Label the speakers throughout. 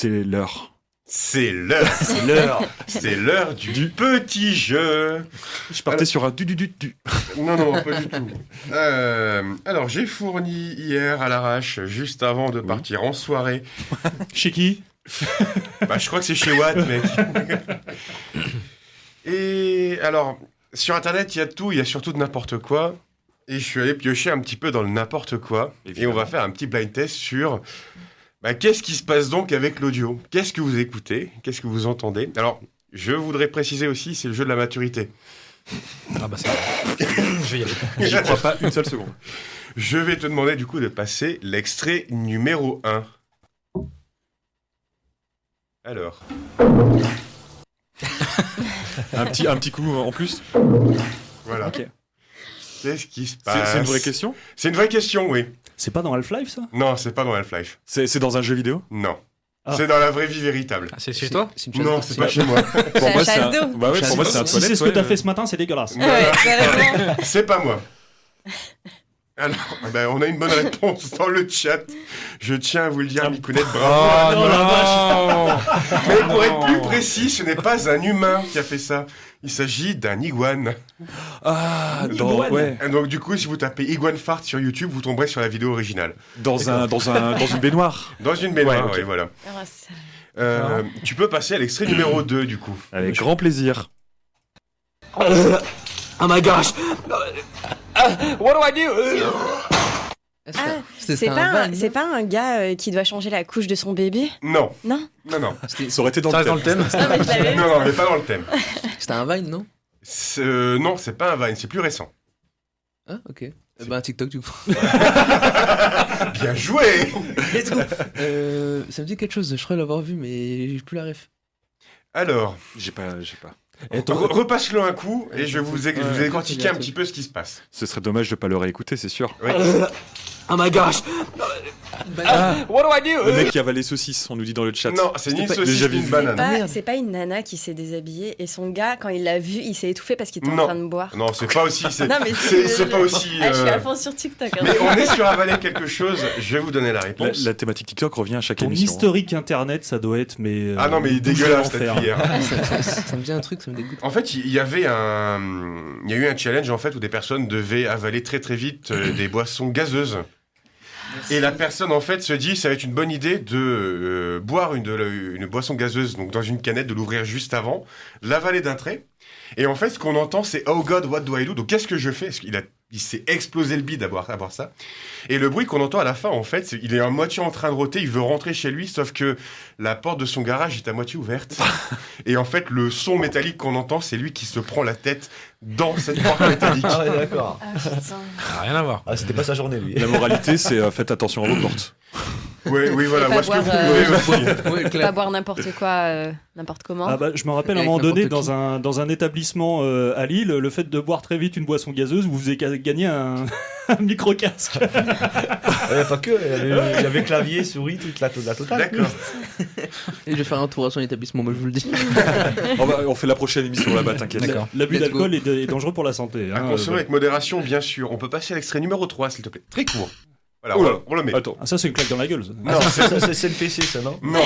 Speaker 1: C'est l'heure.
Speaker 2: C'est l'heure. C'est l'heure du petit jeu.
Speaker 1: Je partais sur un du.
Speaker 2: Non, pas du tout. Alors, j'ai fourni hier à l'arrache, juste avant de partir en soirée.
Speaker 1: Chez qui ?
Speaker 2: Je crois que c'est chez Watt, mec. Et alors, sur Internet, il y a de tout, il y a surtout de n'importe quoi. Et je suis allé piocher un petit peu dans le n'importe quoi. Évidemment. Et on va faire un petit blind test sur... qu'est-ce qui se passe donc avec l'audio ? Qu'est-ce que vous écoutez ? Qu'est-ce que vous entendez ? Alors, je voudrais préciser aussi, c'est le jeu de la maturité.
Speaker 3: Ah bah ça va. Je vais y aller.
Speaker 1: J'y crois pas une seule seconde.
Speaker 2: Je vais te demander du coup de passer l'extrait numéro 1. Alors.
Speaker 1: un petit coup en plus.
Speaker 2: Voilà.
Speaker 1: Ok.
Speaker 2: Qu'est-ce qui se passe ?
Speaker 1: C'est une vraie question ?
Speaker 2: C'est une vraie question, oui.
Speaker 4: C'est pas dans Half-Life, ça ?
Speaker 2: Non, c'est pas dans Half-Life.
Speaker 1: C'est dans un jeu vidéo ?
Speaker 2: Non.
Speaker 4: Ah.
Speaker 2: C'est dans la vraie vie véritable.
Speaker 3: Ah, c'est chez toi ?
Speaker 2: Non, c'est pas chez moi.
Speaker 1: Pour moi,
Speaker 5: chasse d'eau.
Speaker 1: Bah ouais, pour moi, c'est un
Speaker 4: Si
Speaker 1: toilette.
Speaker 4: c'est ce que t'as fait ce matin, c'est dégueulasse.
Speaker 5: Ouais, carrément.
Speaker 2: C'est pas moi. Alors, on a une bonne réponse dans le chat. Je tiens à vous le dire, Mikounette, bravo.
Speaker 1: Oh non.
Speaker 2: Mais pour être plus précis, ce n'est pas un humain qui a fait ça. Il s'agit d'un iguane.
Speaker 1: Ah,
Speaker 4: Iguane.
Speaker 2: Et donc du coup, si vous tapez iguane fart sur YouTube, vous tomberez sur la vidéo originale.
Speaker 1: dans une baignoire.
Speaker 2: Dans une baignoire,
Speaker 1: Ouais, ok.
Speaker 2: oui, voilà.
Speaker 5: Ah, ça-
Speaker 2: Tu peux passer à l'extrait numéro 2, du coup.
Speaker 1: Avec grand plaisir.
Speaker 6: Oh my gosh! What do I do?
Speaker 5: Ah, c'est pas un gars qui doit changer la couche de son bébé ?
Speaker 2: Non.
Speaker 5: Non ?
Speaker 2: Non.
Speaker 1: Ça aurait été dans
Speaker 3: Ça
Speaker 1: le
Speaker 3: reste
Speaker 1: thème.
Speaker 3: dans le thème.
Speaker 5: Non, mais je l'avais.
Speaker 2: Non, mais pas dans le thème.
Speaker 6: C'était un Vine, non?
Speaker 2: Non, c'est pas un Vine, c'est plus récent.
Speaker 6: Ah, ok. Un TikTok, du coup.
Speaker 2: Bien joué.
Speaker 6: Let's go! Ça me dit quelque chose, je crois l'avoir vu, mais j'ai plus la ref.
Speaker 2: Alors,
Speaker 1: J'ai pas.
Speaker 2: repasse-le un coup et je vais vous décortiquer un petit peu ce qui se passe.
Speaker 1: Ce serait dommage de pas le réécouter, c'est sûr.
Speaker 2: Oui.
Speaker 6: Oh my gosh! What do I do?
Speaker 1: Le mec qui avale les saucisses, on nous dit dans le chat.
Speaker 2: Non, c'est ni une
Speaker 6: pas-
Speaker 2: saucisse
Speaker 1: déjà
Speaker 2: ni une
Speaker 1: vu.
Speaker 2: banane.
Speaker 6: merde.
Speaker 5: C'est pas une nana qui s'est déshabillée et son gars, quand il l'a vu, il s'est étouffé parce qu'il était en
Speaker 2: Non.
Speaker 5: train de boire.
Speaker 2: Non, c'est pas aussi.
Speaker 5: Non, mais
Speaker 2: C'est pas aussi.
Speaker 5: Ah, je suis à fond sur TikTok. hein.
Speaker 2: Mais on est sur avaler quelque chose. Je vais vous donner la
Speaker 1: La,
Speaker 2: réponse.
Speaker 1: la thématique TikTok revient à chaque
Speaker 4: Ton
Speaker 1: émission.
Speaker 4: historique internet, ça doit être, mais.
Speaker 2: Ah non, mais il est dégueulasse cette
Speaker 4: l'enfer.
Speaker 2: fille. hein.
Speaker 6: Ça me dit un truc, ça me dégoûte.
Speaker 2: En fait, il y a eu un challenge en fait où des personnes devaient avaler très très vite des boissons gazeuses. Et la personne en fait se dit ça va être une bonne idée de boire une boisson gazeuse donc dans une canette, de l'ouvrir juste avant, l'avaler d'un trait. Et en fait, ce qu'on entend, c'est oh God, what do I do? Donc qu'est-ce que je fais? Parce qu'il il s'est explosé le bide à boire ça. Et le bruit qu'on entend à la fin, en fait, il est à moitié en train de rôter, il veut rentrer chez lui, sauf que la porte de son garage est à moitié ouverte. Et en fait, le son métallique qu'on entend, c'est lui qui se prend la tête dans cette porte métallique.
Speaker 7: Ah ouais, d'accord.
Speaker 5: Ah, putain.
Speaker 3: Ça n'a rien à voir.
Speaker 7: Ah, c'était pas sa journée, lui.
Speaker 1: La moralité, c'est faites attention à vos portes.
Speaker 2: Oui, voilà,
Speaker 5: Et
Speaker 2: moi
Speaker 5: pas
Speaker 2: ce que vous
Speaker 5: boire,
Speaker 2: pouvez aussi.
Speaker 6: Ouais,
Speaker 5: Pas
Speaker 6: clair.
Speaker 5: boire n'importe quoi, n'importe comment.
Speaker 4: Ah bah, je me rappelle à un
Speaker 6: Avec
Speaker 4: moment donné,
Speaker 6: n'importe
Speaker 4: dans un établissement à Lille, le fait de boire très vite une boisson gazeuse vous faisait gagner un micro-casque.
Speaker 7: Il n'y a pas que, il y avait clavier, souris, toute la totale.
Speaker 2: D'accord.
Speaker 6: Et je vais faire un tour à son établissement, moi je vous le dis.
Speaker 1: On fait la prochaine émission là-bas, t'inquiète.
Speaker 3: D'accord.
Speaker 4: L'abus
Speaker 6: Let's
Speaker 4: d'alcool est dangereux pour la santé.
Speaker 2: À
Speaker 4: hein,
Speaker 2: consommer avec modération, bien sûr. On peut passer à l'extrait numéro 3, s'il te plaît. Très court. Voilà,
Speaker 1: Oula.
Speaker 2: on le met.
Speaker 1: Attends.
Speaker 4: Ah, ça, c'est une claque dans la gueule. Ça.
Speaker 2: Non,
Speaker 7: C'est le PC, ça, non?
Speaker 2: non.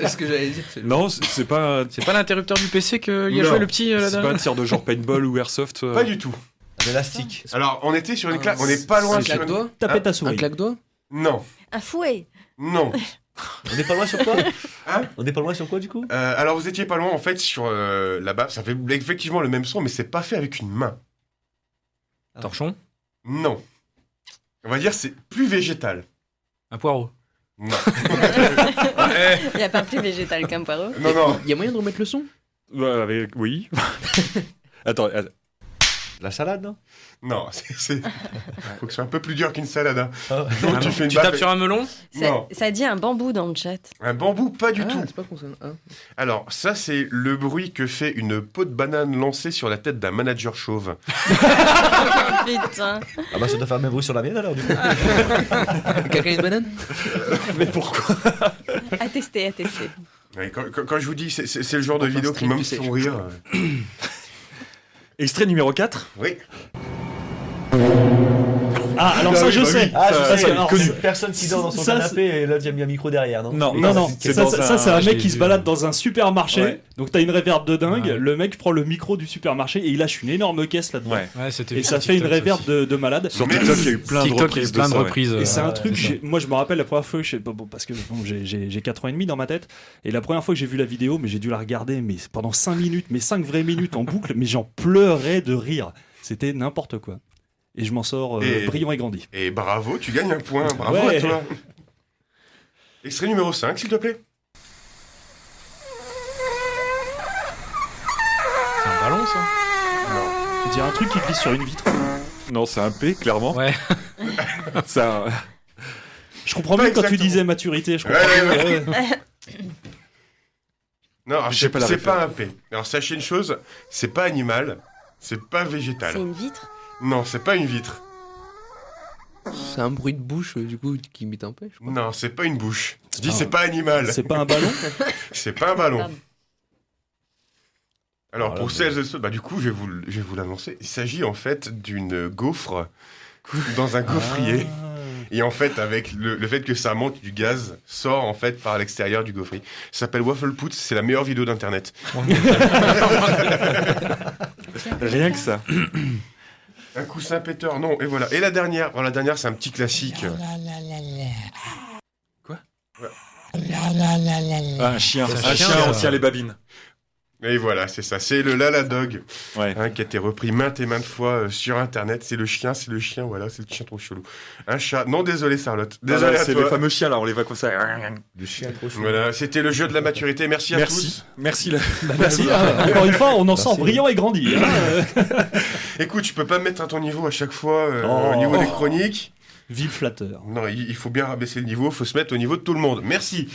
Speaker 6: Ce que j'allais dire, c'est
Speaker 1: Non, c'est pas
Speaker 3: C'est pas l'interrupteur du PC qu'il a
Speaker 2: Non.
Speaker 3: joué le petit
Speaker 1: c'est pas un
Speaker 3: là-dedans.
Speaker 1: tir de genre paintball ou airsoft.
Speaker 2: Pas du tout.
Speaker 7: L'élastique.
Speaker 2: Alors, on était sur une claque. On n'est pas loin
Speaker 6: un
Speaker 2: sur une...
Speaker 6: claque-doigt.
Speaker 4: Tapez ta
Speaker 6: Un
Speaker 4: souris.
Speaker 6: claque-doigt.
Speaker 2: Non.
Speaker 5: Un fouet.
Speaker 2: Non.
Speaker 7: On n'est pas loin sur quoi?
Speaker 2: Hein?
Speaker 7: On n'est pas loin sur quoi, du coup?
Speaker 2: Alors, vous étiez pas loin, en fait, sur là-bas. Ça fait effectivement le même son, mais c'est pas fait avec une main.
Speaker 3: Torchon.
Speaker 2: Non. On va dire c'est plus végétal.
Speaker 3: Un poireau.
Speaker 2: Non.
Speaker 5: Il n'y a pas plus végétal qu'un poireau.
Speaker 2: Non.
Speaker 6: Il y a moyen de remettre le son?
Speaker 1: Oui. Attends.
Speaker 7: La salade, non?
Speaker 2: Non, faut que ce soit un peu plus dur qu'une salade. Hein.
Speaker 7: Ah ouais.
Speaker 2: Donc, tu fais une
Speaker 3: Tu
Speaker 2: baffe-
Speaker 3: tapes sur un melon.
Speaker 2: Non.
Speaker 5: Ça dit un bambou dans le chat.
Speaker 2: Un bambou, pas du
Speaker 6: Ah,
Speaker 2: tout.
Speaker 6: c'est pas con ça. Ah.
Speaker 2: Alors, ça, c'est le bruit que fait une peau de banane lancée sur la tête d'un manager chauve.
Speaker 5: Putain.
Speaker 7: Ah bah, ça doit faire le même bruit sur la mienne, alors, du coup.
Speaker 6: Quelqu'un a une banane?
Speaker 1: Mais pourquoi?
Speaker 5: À tester.
Speaker 2: Ouais, quand je vous dis, c'est le genre de
Speaker 6: Enfin,
Speaker 2: vidéo qui
Speaker 6: strip
Speaker 2: me
Speaker 6: du
Speaker 2: fait
Speaker 6: sèche.
Speaker 2: rire.
Speaker 1: Extrait numéro 4.
Speaker 2: Oui.
Speaker 4: Ah, alors ça, je sais.
Speaker 7: Ah, je
Speaker 1: Ça,
Speaker 7: sais,
Speaker 1: ça,
Speaker 7: alors,
Speaker 1: connu.
Speaker 7: c'est personne qui dort dans son
Speaker 4: Ça,
Speaker 7: canapé et l'autre, il y a mis un micro derrière, non?
Speaker 1: Non,
Speaker 4: Non,
Speaker 1: c'est
Speaker 4: ça,
Speaker 1: dans
Speaker 4: c'est un
Speaker 3: je
Speaker 4: mec
Speaker 3: l'ai
Speaker 4: qui se
Speaker 3: vu.
Speaker 4: balade dans un supermarché.
Speaker 1: Ouais.
Speaker 4: Donc t'as une réverb de dingue.
Speaker 3: Ouais.
Speaker 4: Le mec prend le micro du supermarché et il lâche une énorme caisse là-dedans.
Speaker 1: Ouais.
Speaker 3: Ouais, c'était
Speaker 4: Et
Speaker 3: vu
Speaker 4: ça
Speaker 3: sur
Speaker 4: fait une
Speaker 3: TikTok,
Speaker 4: réverb
Speaker 3: ça aussi.
Speaker 4: de malade.
Speaker 1: Sur TikTok, il y a eu plein de
Speaker 3: TikTok, il y a
Speaker 1: reprises
Speaker 3: eu plein de
Speaker 1: ça, ouais.
Speaker 3: reprises.
Speaker 4: Et c'est un
Speaker 3: ouais,
Speaker 4: truc,
Speaker 3: c'est ça.
Speaker 4: moi je me rappelle la première fois, parce que bon, j'ai 4 ans et demi dans ma tête, et la première fois que j'ai vu la vidéo, mais j'ai dû la regarder mais pendant 5 minutes, mais 5 vraies minutes en boucle, mais j'en pleurais de rire. C'était n'importe quoi. Et je m'en sors brillant et grandi.
Speaker 2: Et bravo, tu gagnes un point. Bravo
Speaker 4: Ouais.
Speaker 2: à toi. Extrait numéro 5, s'il te plaît.
Speaker 3: C'est un ballon, ça.
Speaker 4: On dirait un truc qui glisse sur une vitre.
Speaker 1: Non, c'est un P, clairement.
Speaker 3: Ouais.
Speaker 1: Ça,
Speaker 4: Je comprends
Speaker 2: Pas
Speaker 4: mieux quand tu
Speaker 2: exactement.
Speaker 4: disais maturité. Je
Speaker 2: Ouais,
Speaker 4: comprends
Speaker 2: ouais,
Speaker 4: mieux. Ouais.
Speaker 2: Non, alors,
Speaker 1: J'ai pas la
Speaker 2: c'est
Speaker 1: référence.
Speaker 2: pas un P. Alors sachez une chose, c'est pas animal, c'est pas végétal.
Speaker 5: C'est une vitre.
Speaker 2: Non, c'est pas une vitre.
Speaker 6: C'est un bruit de bouche, du coup, qui imite un peu, je crois.
Speaker 2: Non, c'est pas une bouche. Je dis
Speaker 4: Ah.
Speaker 2: c'est pas animal.
Speaker 4: C'est pas un ballon.
Speaker 2: C'est pas un ballon.
Speaker 5: Pardon.
Speaker 2: Alors
Speaker 4: Voilà,
Speaker 2: pour celles et ceux, bah du coup je vais vous l'annoncer. Il s'agit en fait d'une gaufre dans un gaufrier.
Speaker 4: Ah.
Speaker 2: Et en fait, avec le fait que ça monte, du gaz sort en fait par l'extérieur du gaufrier. Ça s'appelle Waffle Put, c'est la meilleure vidéo d'internet.
Speaker 1: rien que ça.
Speaker 2: Un coussin péteur, non, et voilà. Et la dernière, bon, la dernière c'est un petit classique.
Speaker 1: Ah, un chien.
Speaker 3: C'est
Speaker 1: Un
Speaker 3: un chien,
Speaker 1: chien, on
Speaker 3: ça.
Speaker 1: tient les babines.
Speaker 2: Et voilà, c'est ça, c'est le Lala Dog,
Speaker 1: Ouais.
Speaker 2: hein, qui a été repris maintes et maintes fois sur internet. C'est le chien, voilà, c'est le chien trop chelou. Un chat, non désolé Charlotte, désolé à
Speaker 1: c'est
Speaker 2: toi.
Speaker 1: les fameux chiens là, on les voit comme ça.
Speaker 7: Du chien trop chaud.
Speaker 2: Voilà, c'était le jeu de la maturité, merci à
Speaker 1: Merci.
Speaker 2: tous.
Speaker 1: Merci.
Speaker 4: Bah, merci. hein. Encore une fois, on en sort
Speaker 7: Merci.
Speaker 4: brillant et grandi. Hein.
Speaker 2: Écoute, tu peux pas me mettre à ton niveau à chaque fois
Speaker 4: Oh.
Speaker 2: au niveau des chroniques.
Speaker 4: Vive flatteur.
Speaker 2: Non, il faut bien rabaisser le niveau, il faut se mettre au niveau de tout le monde. Merci.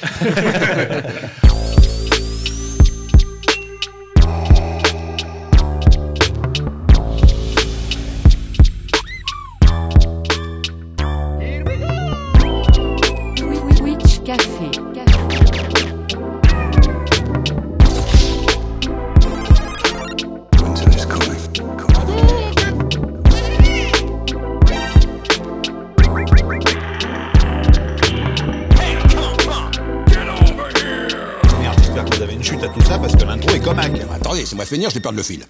Speaker 8: Twitch Café.
Speaker 9: Merde, j'espère que vous avez une chute à tout ça parce que l'intro est comaque.
Speaker 10: Attendez, c'est moi finir, je vais perdre le fil.